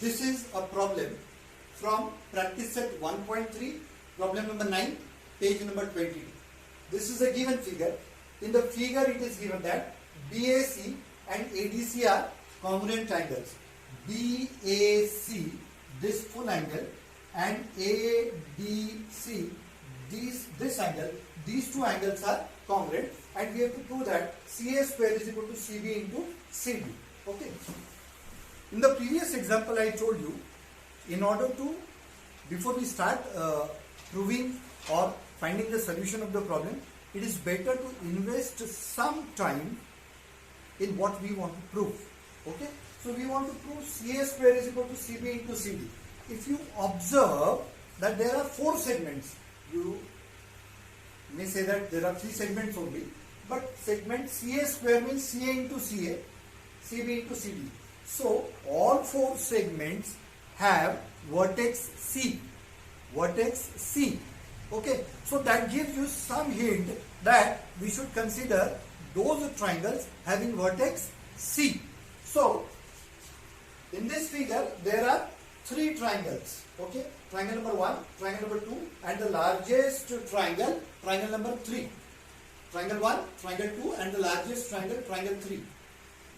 This is a problem from practice set 1.3, problem number 9, page number 22. This is a given figure. In the figure it is given that BAC and ADC are congruent angles. BAC, this full angle, and ADC, this angle, these two angles are congruent, and we have to prove that CA square is equal to CB into CD. Okay. In the previous example I told you, in order to, before we start proving or finding the solution of the problem, it is better to invest some time in what we want to prove. Okay. So we want to prove CA square is equal to CB into CD. If you observe that there are 4 segments, you may say that there are 3 segments only, but segment CA square means CA into CA, CB into CD. So all 4 segments have vertex C. Vertex C. Okay. So that gives you some hint that we should consider those triangles having vertex C. So in this figure there are 3 triangles. Okay. Triangle number 1, triangle number 2, and the largest triangle, triangle number 3. Triangle 1, triangle 2, and the largest triangle, triangle 3.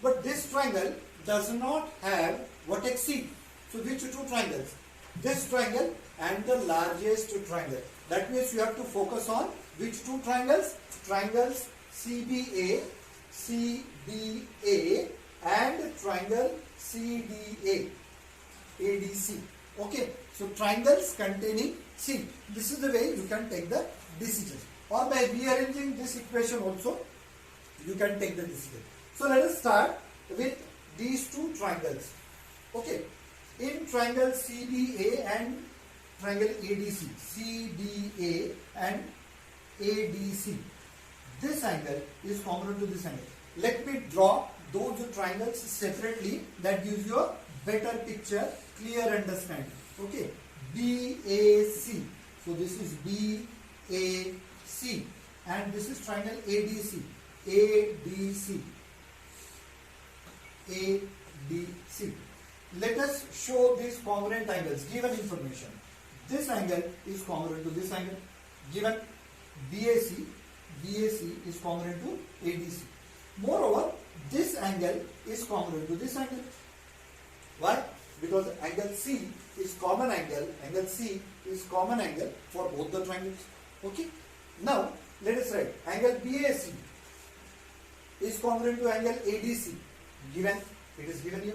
But this triangle does not have vertex C. So which 2 triangles? This triangle and the largest triangle. That means you have to focus on which 2 triangles? Triangles CBA, CBA, and triangle CDA, ADC. Okay. So triangles containing C. This is the way you can take the decision. Or by rearranging this equation also, you can take the decision. So let us start with these 2 triangles. Okay. In triangle CBA and triangle ADC, CBA and ADC, this angle is congruent to this angle. Let me draw those triangles separately. That gives you a better picture, clear understanding. Okay. BAC. So this is BAC, and this is triangle ADC. ADC. ADC. Let us show these congruent angles. Given information, this angle is congruent to this angle. Given BAC, BAC is congruent to ADC. Moreover, this angle is congruent to this angle. Why? Because angle C is common angle. Angle C is common angle for both the triangles. Okay. Now let us write angle BAC is congruent to angle ADC. Given, it is given here.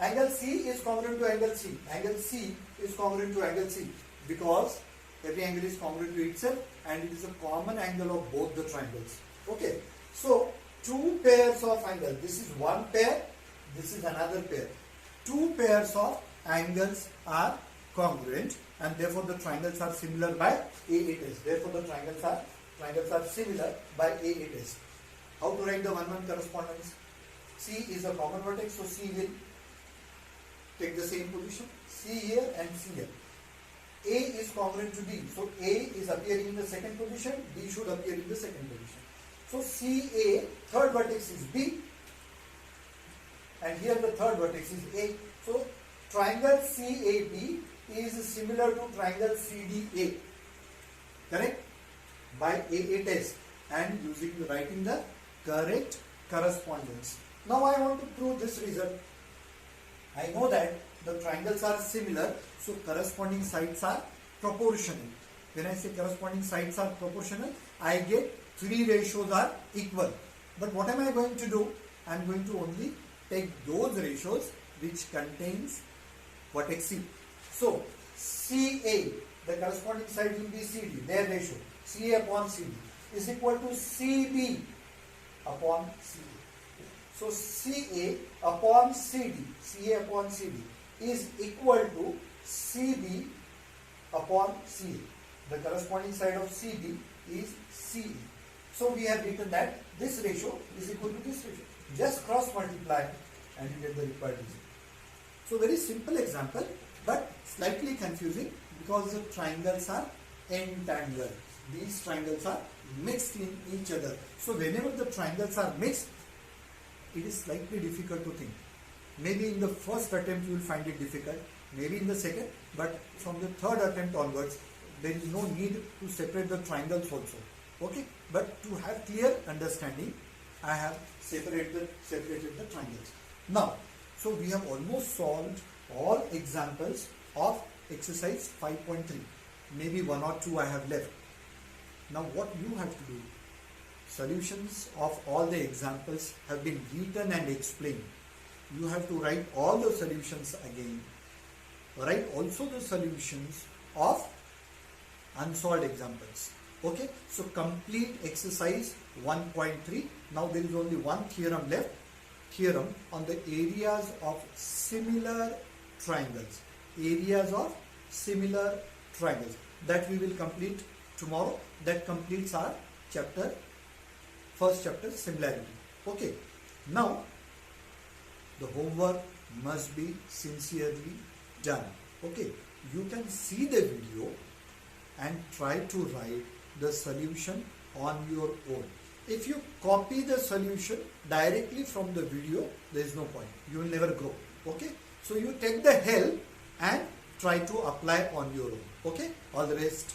Angle C is congruent to angle C. Angle C is congruent to angle C because every angle is congruent to itself and it is a common angle of both the triangles. Okay. So 2 pairs of angles. This is one pair. This is another pair. 2 pairs of angles are congruent, and therefore the triangles are similar by AA test. Therefore the triangles are similar by AA test. How to write the 1-1 correspondence? C is a common vertex, so C will take the same position. C here and C here. A is congruent to D, so A is appearing in the second position, D should appear in the second position. So CA, third vertex is B, and here the third vertex is A. So triangle CAB is similar to triangle CDA. Correct? By AA test and writing the correct correspondence. Now I want to prove this result. I know that the triangles are similar, so corresponding sides are proportional. When I say corresponding sides are proportional, I get 3 ratios are equal. But what am I going to do? I am going to only take those ratios which contains vertex C. So CA, the corresponding side will be CD, their ratio, CA upon CD is equal to CB upon CD. So CA upon CD is equal to CB upon CA. The corresponding side of CB is CA. So we have written that this ratio is equal to this ratio. Just cross multiply and you get the required result. So very simple example, but slightly confusing because the triangles are entangled. These triangles are mixed in each other. So whenever the triangles are mixed, it is slightly difficult to think. Maybe in the first attempt you will find it difficult, maybe in the second, but from the third attempt onwards, there is no need to separate the triangles also. Okay, but to have clear understanding, I have separated the triangles. Now, so we have almost solved all examples of exercise 5.3. Maybe one or two I have left. Now what you have to do, solutions of all the examples have been written and explained. You have to write all the solutions again. Write also the solutions of unsolved examples. Okay, so complete exercise 1.3. Now there is only one theorem left. Theorem on the areas of similar triangles. Areas of similar triangles. That we will complete tomorrow. That completes our chapter, first chapter, similarity. Okay, now the homework must be sincerely done. Okay, you can see the video and try to write the solution on your own. If you copy the solution directly from the video, there is no point. You will never grow. Okay, so you take the help and try to apply on your own. Okay, all the best.